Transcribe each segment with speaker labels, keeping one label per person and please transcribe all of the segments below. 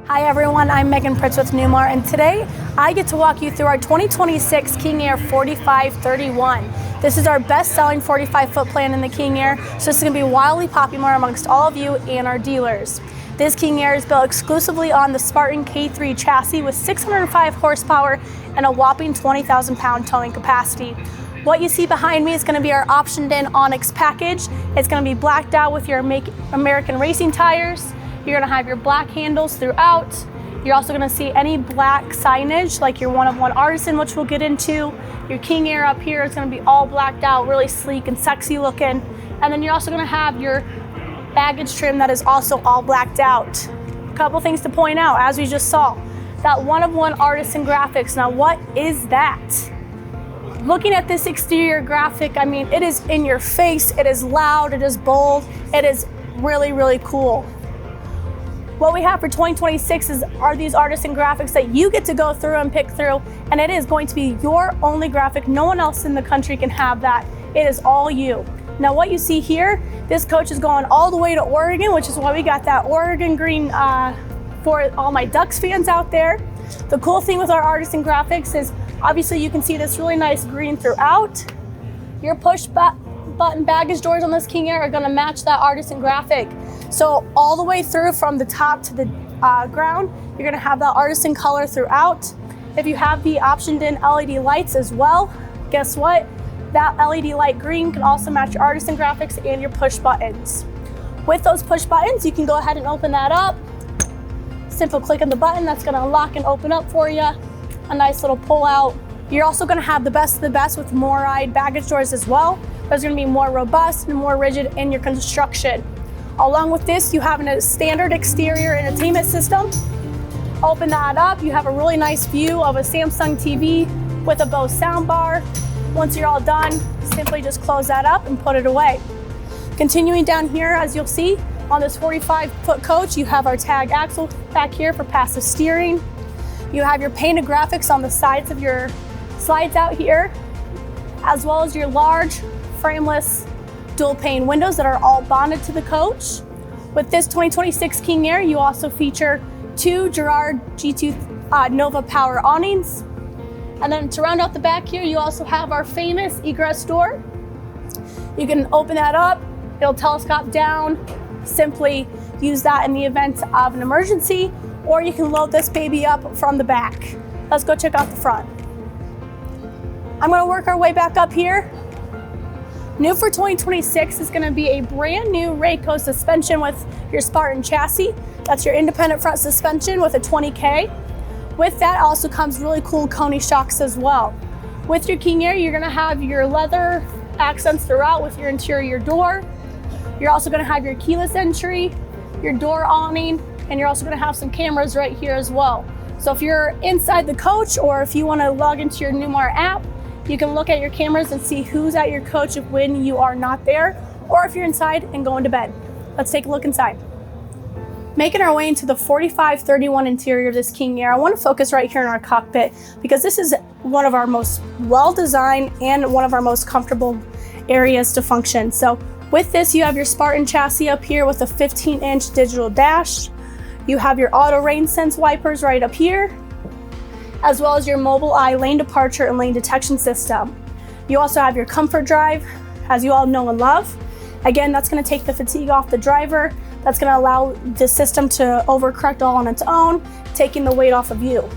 Speaker 1: Hi everyone, I'm Pritz with Newmar, and today I get to walk you through our 2026 King Aire 4531. This is our best-selling 45-foot plan in the King Aire, so this is going to be wildly popular amongst all of you and our dealers. This King Aire is built exclusively on the Spartan K3 chassis with 605 horsepower and a whopping 20,000 pound towing capacity. What you see behind me is going to be our optioned-in Onyx package. It's going to be blacked out with your American racing tires. You're going to have your black handles throughout. You're also going to see any black signage like your one-of-one Artisan, which we'll get into. Your King Aire up here is going to be all blacked out, really sleek and sexy looking. And then you're also going to have your baggage trim that is also all blacked out. A couple things to point out, as we just saw, that one-of-one Artisan graphics. Now, what is that? Looking at this exterior graphic, I mean, it is in your face, it is loud, it is bold, it is really, really cool. What we have for 2026 are these Artisan graphics that you get to go through and pick through, and it is going to be your only graphic. No one else in the country can have that. It is all you. Now what you see here, this coach is going all the way to Oregon, which is why we got that Oregon green for all my Ducks fans out there. The cool thing with our Artisan graphics is obviously you can see this really nice green throughout. Your push button baggage doors on this King Aire are going to match that Artisan graphic. So all the way through from the top to the ground, you're going to have that Artisan color throughout. If you have the optioned-in LED lights as well, guess what? That LED light green can also match your Artisan graphics and your push buttons. With those push buttons, you can go ahead and open that up. Simple click on the button, that's going to unlock and open up for you. A nice little pull out. You're also going to have the best of the best with MORryde baggage doors as well. There's going to be more robust and more rigid in your construction. Along with this, you have a standard exterior entertainment system. Open that up, you have a really nice view of a Samsung TV with a Bose soundbar. Once you're all done, simply just close that up and put it away. Continuing down here, as you'll see, on this 45-foot coach, you have our tag axle back here for passive steering. You have your painted graphics on the sides of your slides out here, as well as your large frameless dual pane windows that are all bonded to the coach. With this 2026 King Aire, you also feature two Girard G2 Nova power awnings. And then to round out the back here, you also have our famous egress door. You can open that up, it'll telescope down. Simply use that in the event of an emergency, or you can load this baby up from the back. Let's go check out the front. I'm going to work our way back up here. New for 2026 is going to be a brand new Rayco suspension with your Spartan chassis. That's your independent front suspension with a 20K. With that also comes really cool Coney shocks as well. With your King Aire, you're going to have your leather accents throughout with your interior door. You're also going to have your keyless entry, your door awning, and you're also going to have some cameras right here as well. So if you're inside the coach, or if you want to log into your Newmar app, you can look at your cameras and see who's at your coach when you are not there, or if you're inside and going to bed. Let's take a look inside. Making our way into the 4531 interior of this King Aire, I want to focus right here in our cockpit because this is one of our most well-designed and one of our most comfortable areas to function. So with this, you have your Spartan chassis up here with a 15-inch digital dash. You have your auto rain sense wipers right up here, as well as your mobile eye lane departure and lane detection system. You also have your comfort drive, as you all know and love. Again, that's going to take the fatigue off the driver. That's going to allow the system to overcorrect all on its own, taking the weight off of you.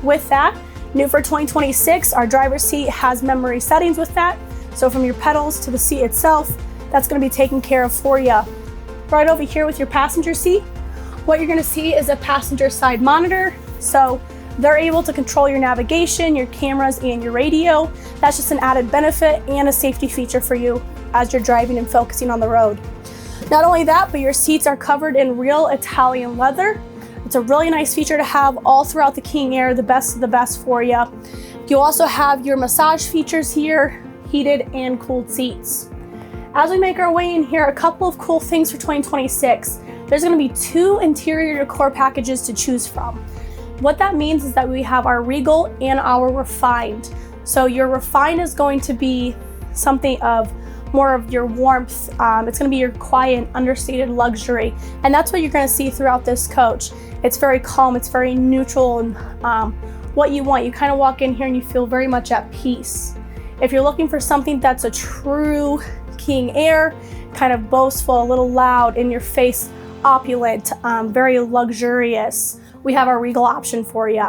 Speaker 1: With that, new for 2026, our driver's seat has memory settings with that. So from your pedals to the seat itself, that's going to be taken care of for you. Right over here with your passenger seat, what you're going to see is a passenger side monitor. So they're able to control your navigation, your cameras, and your radio. That's just an added benefit and a safety feature for you as you're driving and focusing on the road. Not only that, but your seats are covered in real Italian leather. It's a really nice feature to have all throughout the King Aire, the best of the best for you. You also have your massage features here, heated and cooled seats. As we make our way in here, a couple of cool things for 2026. There's going to be two interior decor packages to choose from. What that means is that we have our Regal and our Refined. So your Refined is going to be something of more of your warmth. It's going to be your quiet, understated luxury. And that's what you're going to see throughout this coach. It's very calm, it's very neutral, and what you want. You kind of walk in here and you feel very much at peace. If you're looking for something that's a true King Aire, kind of boastful, a little loud, in your face, opulent, very luxurious, we have our Regal option for you.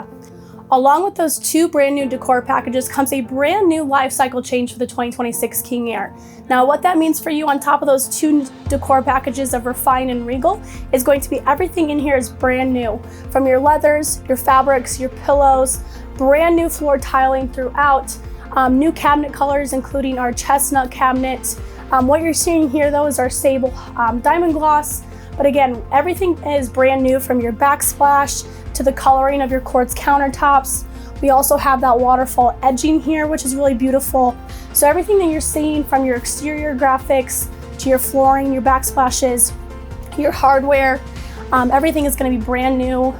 Speaker 1: Along with those 2 brand new decor packages comes a brand new life cycle change for the 2026 King Aire. Now what that means for you on top of those 2 decor packages of Refine and Regal is going to be everything in here is brand new. From your leathers, your fabrics, your pillows, brand new floor tiling throughout, new cabinet colors including our chestnut cabinet. What you're seeing here though is our sable diamond gloss. But again, everything is brand new, from your backsplash to the coloring of your quartz countertops. We also have that waterfall edging here, which is really beautiful. So everything that you're seeing, from your exterior graphics to your flooring, your backsplashes, your hardware, everything is going to be brand new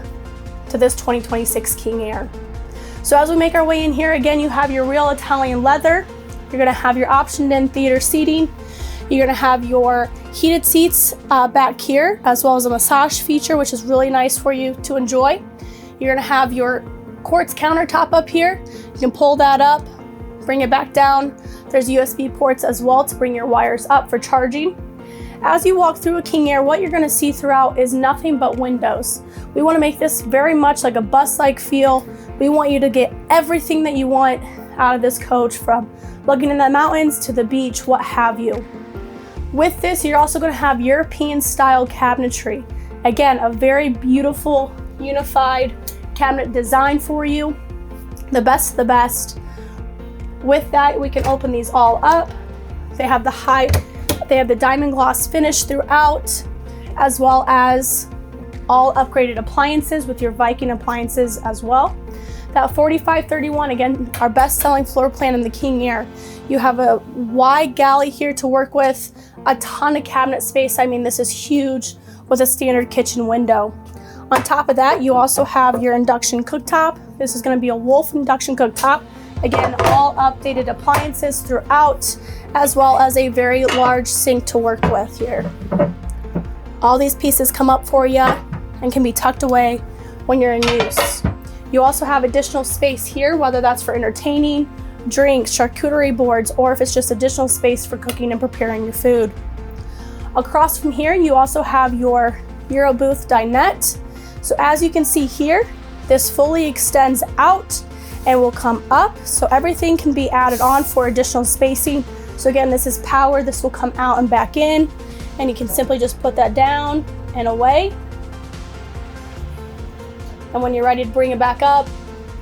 Speaker 1: to this 2026 King Aire. So as we make our way in here, again, you have your real Italian leather. You're going to have your optioned in theater seating. You're going to have your heated seats back here, as well as a massage feature, which is really nice for you to enjoy. You're going to have your quartz countertop up here. You can pull that up, bring it back down. There's USB ports as well to bring your wires up for charging. As you walk through a King Aire, what you're going to see throughout is nothing but windows. We want to make this very much like a bus-like feel. We want you to get everything that you want out of this coach, from looking in the mountains to the beach, what have you. With this, you're also going to have European style cabinetry. Again, a very beautiful, unified cabinet design for you. The best of the best. With that, we can open these all up. They have the diamond gloss finish throughout, as well as all upgraded appliances with your Viking appliances as well. That 4531, again, our best selling floor plan in the King Aire. You have a wide galley here to work with, a ton of cabinet space. I mean, this is huge with a standard kitchen window. On top of that, you also have your induction cooktop. This is going to be a Wolf induction cooktop. Again, all updated appliances throughout, as well as a very large sink to work with here. All these pieces come up for you and can be tucked away when you're in use. You also have additional space here, whether that's for entertaining, drinks, charcuterie boards, or if it's just additional space for cooking and preparing your food. Across from here, you also have your Euro booth dinette. So as you can see here, this fully extends out and will come up, so everything can be added on for additional spacing. So again, this is power. This will come out and back in, and you can simply just put that down and away. And when you're ready to bring it back up,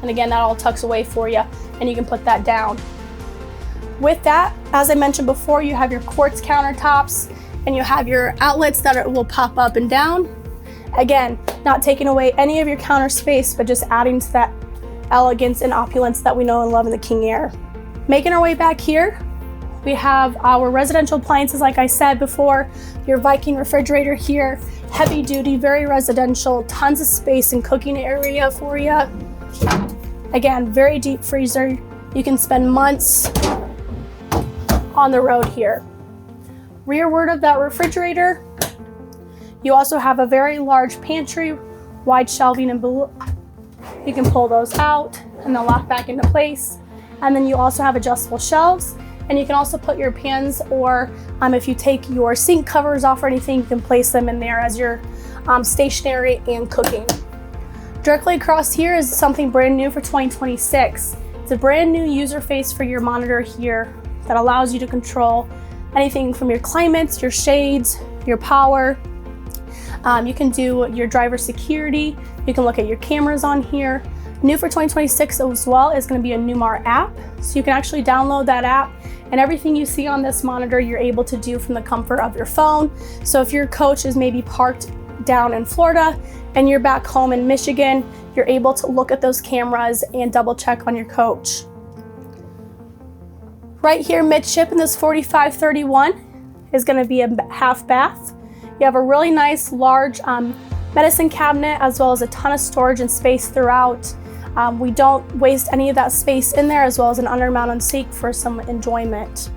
Speaker 1: and again, that all tucks away for you, and you can put that down. With that, as I mentioned before, you have your quartz countertops, and you have your outlets that will pop up and down. Again, not taking away any of your counter space, but just adding to that elegance and opulence that we know and love in the King Aire. Making our way back here, we have our residential appliances, like I said before, your Viking refrigerator here, heavy duty, very residential, tons of space and cooking area for you. Again, very deep freezer. You can spend months on the road here. Rearward of that refrigerator, you also have a very large pantry, wide shelving, and below. You can pull those out and they'll lock back into place. And then you also have adjustable shelves, and you can also put your pans, or if you take your sink covers off or anything, you can place them in there as your stationary and cooking. Directly across here is something brand new for 2026. It's a brand new user face for your monitor here that allows you to control anything from your climates, your shades, your power. You can do your driver security. You can look at your cameras on here. New for 2026 as well is going to be a Newmar app. So you can actually download that app, and everything you see on this monitor, you're able to do from the comfort of your phone. So if your coach is maybe parked down in Florida and you're back home in Michigan, you're able to look at those cameras and double check on your coach. Right here, Midship in this 4531 is going to be a half bath. You have a really nice large medicine cabinet, as well as a ton of storage and space throughout. We don't waste any of that space in there, as well as an undermounted sink for some enjoyment.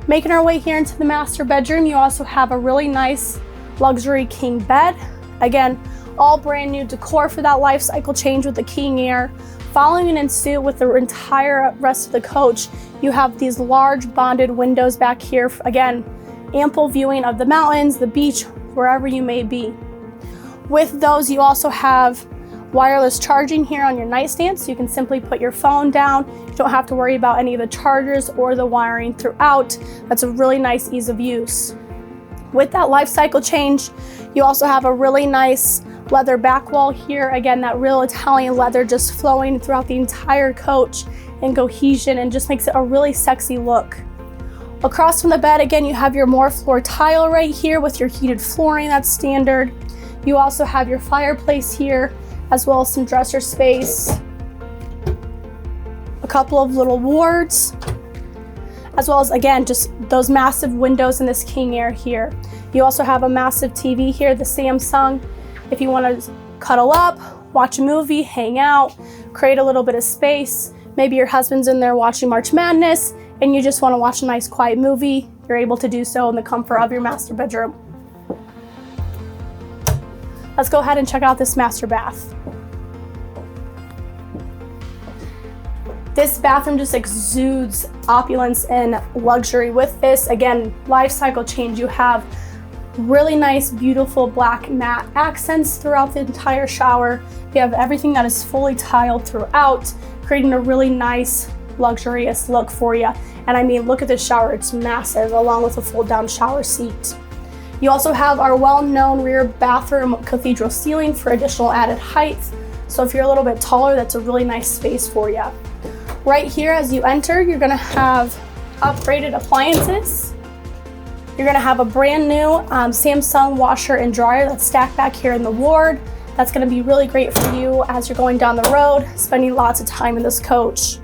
Speaker 1: Making our way here into the master bedroom, you also have a really nice luxury king bed. Again, all brand new decor for that life cycle change with the King Aire. Following in suit with the entire rest of the coach, you have these large bonded windows back here. Again, ample viewing of the mountains, the beach, wherever you may be. With those, you also have wireless charging here on your nightstand, so you can simply put your phone down. You don't have to worry about any of the chargers or the wiring throughout. That's a really nice ease of use. With that life cycle change, you also have a really nice leather back wall here. Again, that real Italian leather just flowing throughout the entire coach in cohesion and just makes it a really sexy look. Across from the bed, again, you have your more floor tile right here with your heated flooring, that's standard. You also have your fireplace here, as well as some dresser space, a couple of little wards, as well as, again, just those massive windows in this King Aire here. You also have a massive TV here, the Samsung. If you want to cuddle up, watch a movie, hang out, create a little bit of space, maybe your husband's in there watching March Madness and you just want to watch a nice quiet movie, you're able to do so in the comfort of your master bedroom. Let's go ahead and check out this master bath. This bathroom just exudes opulence and luxury. With this, again, life cycle change, you have really nice, beautiful black matte accents throughout the entire shower. You have everything that is fully tiled throughout, creating a really nice, luxurious look for you. And I mean, look at this shower, it's massive, along with a fold-down shower seat. You also have our well-known rear bathroom cathedral ceiling for additional added height. So if you're a little bit taller, that's a really nice space for you. Right here, as you enter, you're gonna have upgraded appliances. You're gonna have a brand new Samsung washer and dryer that's stacked back here in the ward. That's gonna be really great for you as you're going down the road, spending lots of time in this coach.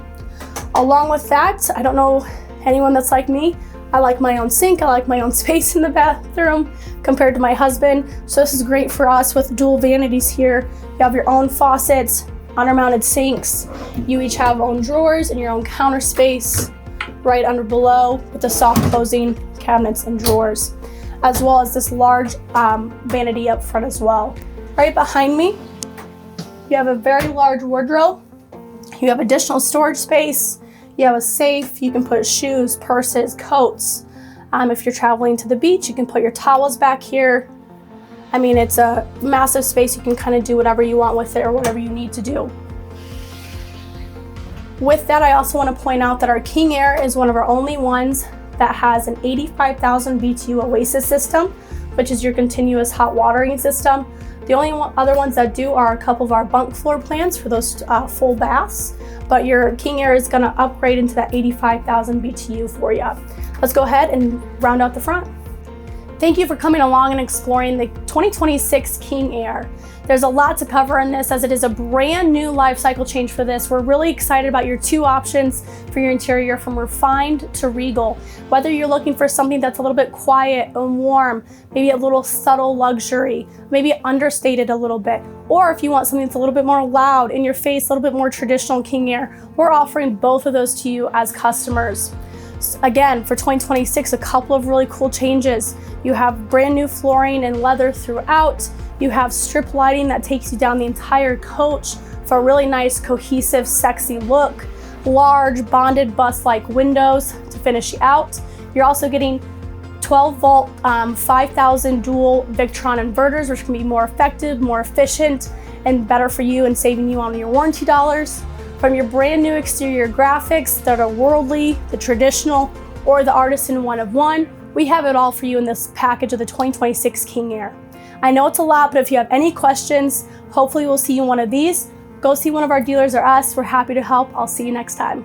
Speaker 1: Along with that, I don't know anyone that's like me, I like my own sink, I like my own space in the bathroom compared to my husband. So this is great for us with dual vanities here. You have your own faucets, undermounted sinks. You each have own drawers and your own counter space right under below with the soft closing cabinets and drawers, as well as this large vanity up front as well. Right behind me, you have a very large wardrobe. You have additional storage space. You have a safe. You can put shoes, purses, coats. If you're traveling to the beach, you can put your towels back here. I mean, it's a massive space. You can kind of do whatever you want with it or whatever you need to do. With that, I also want to point out that our King Aire is one of our only ones that has an 85,000 BTU Oasis system, which is your continuous hot watering system. The only other ones that do are a couple of our bunk floor plans for those full baths, but your King Aire is gonna upgrade into that 85,000 BTU for you. Let's go ahead and round out the front. Thank you for coming along and exploring the 2026 King Aire. There's a lot to cover in this as it is a brand new life cycle change for this. We're really excited about your two options for your interior, from refined to regal. Whether you're looking for something that's a little bit quiet and warm, maybe a little subtle luxury, maybe understated a little bit, or if you want something that's a little bit more loud, in your face, a little bit more traditional King Aire, we're offering both of those to you as customers. Again, for 2026, a couple of really cool changes. You have brand new flooring and leather throughout. You have strip lighting that takes you down the entire coach for a really nice, cohesive, sexy look. Large bonded bus-like windows to finish you out. You're also getting 12 volt, 5000 dual Victron inverters, which can be more effective, more efficient, and better for you and saving you on your warranty dollars. From your brand new exterior graphics that are worldly, the traditional, or the Artisan one of one, we have it all for you in this package of the 2026 King Aire. I know it's a lot, but if you have any questions, hopefully we'll see you in one of these. Go see one of our dealers or us. We're happy to help. I'll see you next time.